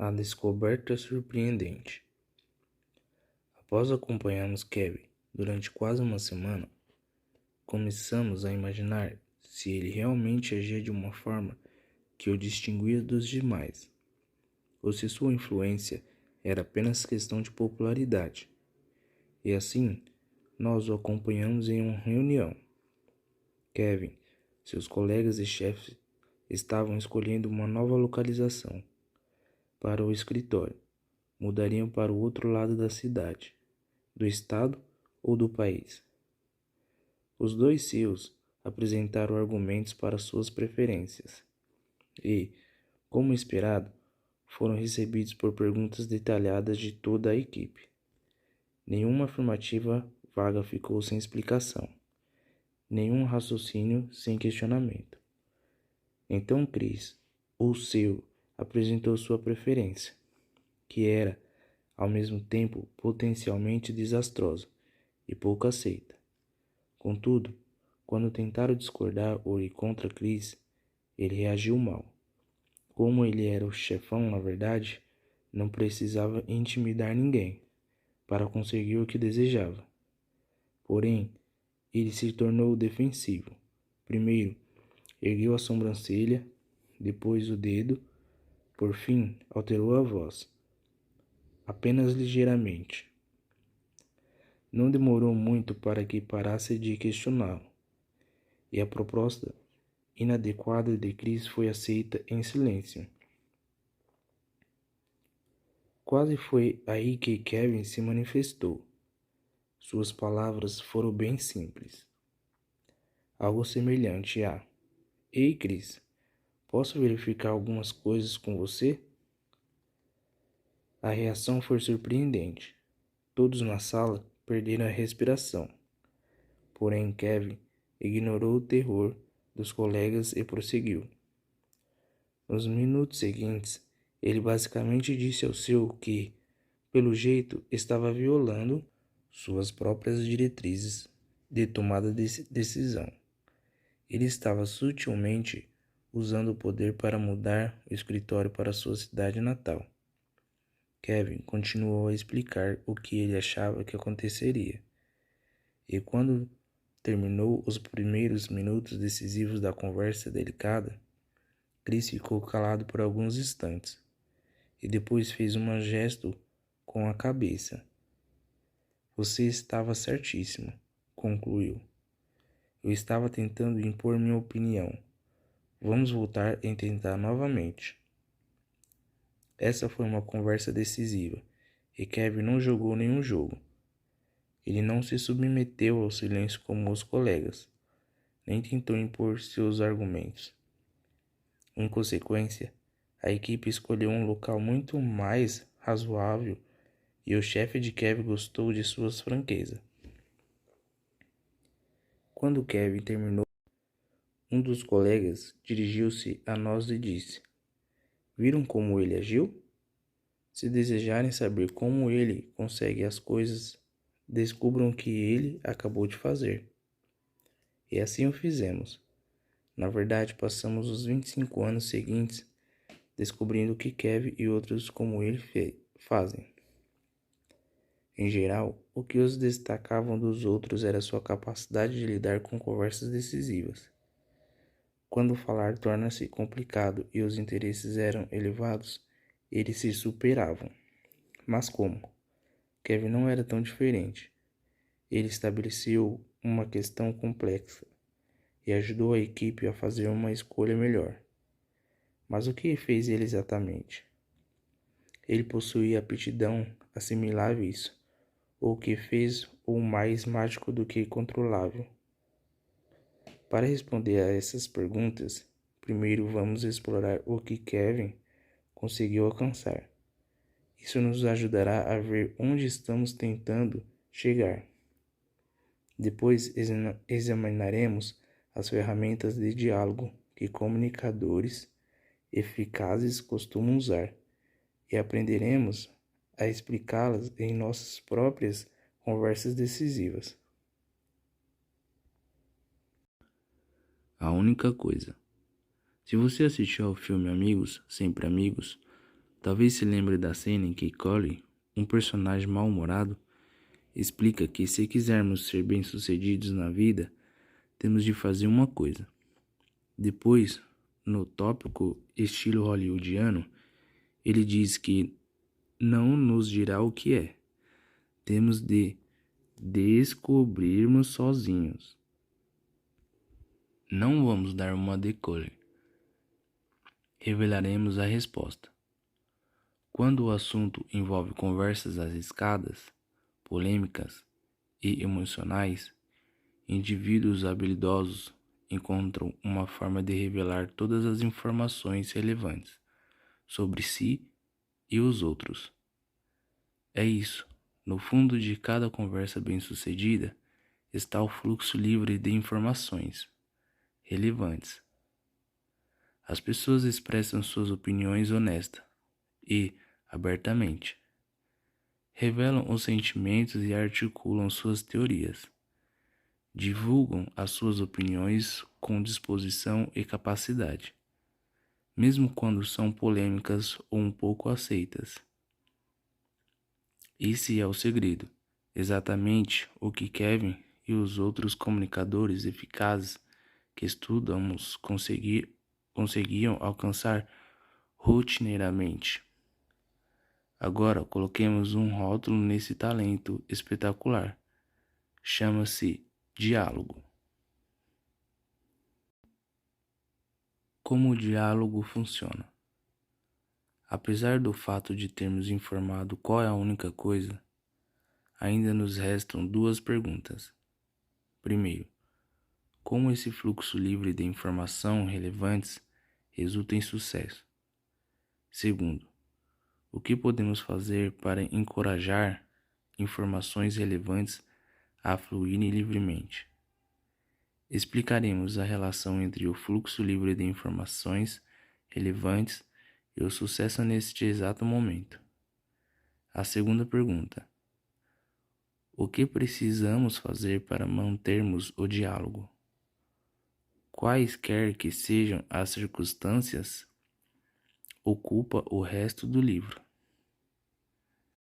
A descoberta surpreendente. Após acompanharmos Kevin durante quase uma semana, começamos a imaginar se ele realmente agia de uma forma que o distinguia dos demais, ou se sua influência era apenas questão de popularidade. E assim, nós o acompanhamos em uma reunião. Kevin, seus colegas e chefes estavam escolhendo uma nova localização para o escritório. Mudariam para o outro lado da cidade, do estado ou do país. Os dois CEOs apresentaram argumentos para suas preferências e, como esperado, foram recebidos por perguntas detalhadas de toda a equipe. Nenhuma afirmativa vaga ficou sem explicação, nenhum raciocínio sem questionamento. Então Chris, o CEO, apresentou sua preferência, que era, ao mesmo tempo, potencialmente desastrosa e pouco aceita. Contudo, quando tentaram discordar ou ir contra Chris, ele reagiu mal. Como ele era o chefão, na verdade, não precisava intimidar ninguém para conseguir o que desejava. Porém, ele se tornou defensivo. Primeiro, ergueu a sobrancelha, depois o dedo, por fim, alterou a voz, apenas ligeiramente. Não demorou muito para que parasse de questioná-lo, e a proposta inadequada de Chris foi aceita em silêncio. Quase foi aí que Kevin se manifestou. Suas palavras foram bem simples. Algo semelhante a: Ei, Chris, posso verificar algumas coisas com você? A reação foi surpreendente. Todos na sala perderam a respiração. Porém, Kevin ignorou o terror dos colegas e prosseguiu. Nos minutos seguintes, ele basicamente disse ao CEO que, pelo jeito, estava violando suas próprias diretrizes de tomada de decisão. Ele estava sutilmente usando o poder para mudar o escritório para sua cidade natal. Kevin continuou a explicar o que ele achava que aconteceria. E quando terminou os primeiros minutos decisivos da conversa delicada, Chris ficou calado por alguns instantes e depois fez um gesto com a cabeça. Você estava certíssimo, concluiu. Eu estava tentando impor minha opinião. Vamos voltar e tentar novamente. Essa foi uma conversa decisiva e Kevin não jogou nenhum jogo. Ele não se submeteu ao silêncio como os colegas, nem tentou impor seus argumentos. Em consequência, a equipe escolheu um local muito mais razoável e o chefe de Kevin gostou de sua franqueza. Quando Kevin terminou, um dos colegas dirigiu-se a nós e disse: Viram como ele agiu? Se desejarem saber como ele consegue as coisas, descubram o que ele acabou de fazer. E assim o fizemos. Na verdade, passamos os 25 anos seguintes descobrindo o que Kevin e outros como ele fazem. Em geral, o que os destacavam dos outros era sua capacidade de lidar com conversas decisivas. Quando falar torna-se complicado e os interesses eram elevados, eles se superavam. Mas como? Kevin não era tão diferente. Ele estabeleceu uma questão complexa e ajudou a equipe a fazer uma escolha melhor. Mas o que fez ele exatamente? Ele possuía aptidão assimilável a isso, ou o que fez o mais mágico do que controlável? Para responder a essas perguntas, primeiro vamos explorar o que Kevin conseguiu alcançar. Isso nos ajudará a ver onde estamos tentando chegar. Depois examinaremos as ferramentas de diálogo que comunicadores eficazes costumam usar e aprenderemos a explicá-las em nossas próprias conversas decisivas. A única coisa. Se você assistiu ao filme Amigos, Sempre Amigos, Talvez se lembre da cena em que Collie, um personagem mal-humorado, explica que se quisermos ser bem-sucedidos na vida, temos de fazer uma coisa. Depois, no tópico estilo hollywoodiano, ele diz que não nos dirá o que é. Temos de descobrirmos sozinhos. Não vamos dar uma decolle. Revelaremos a resposta. Quando o assunto envolve conversas arriscadas, polêmicas e emocionais, indivíduos habilidosos encontram uma forma de revelar todas as informações relevantes sobre si e os outros. É isso. No fundo de cada conversa bem-sucedida está o fluxo livre de informações relevantes. As pessoas expressam suas opiniões honestas e abertamente, revelam os sentimentos e articulam suas teorias, divulgam as suas opiniões com disposição e capacidade, mesmo quando são polêmicas ou um pouco aceitas. Esse é o segredo, exatamente o que Kevin e os outros comunicadores eficazes que estudamos conseguiam alcançar rotineiramente. Agora coloquemos um rótulo nesse talento espetacular. Chama-se diálogo. Como o diálogo funciona? Apesar do fato de termos informado qual é a única coisa, ainda nos restam duas perguntas. Primeiro, como esse fluxo livre de informação relevantes resulta em sucesso? Segundo, o que podemos fazer para encorajar informações relevantes a fluírem livremente? Explicaremos a relação entre o fluxo livre de informações relevantes e o sucesso neste exato momento. A segunda pergunta: o que precisamos fazer para mantermos o diálogo? Quaisquer que sejam as circunstâncias, ocupa o resto do livro.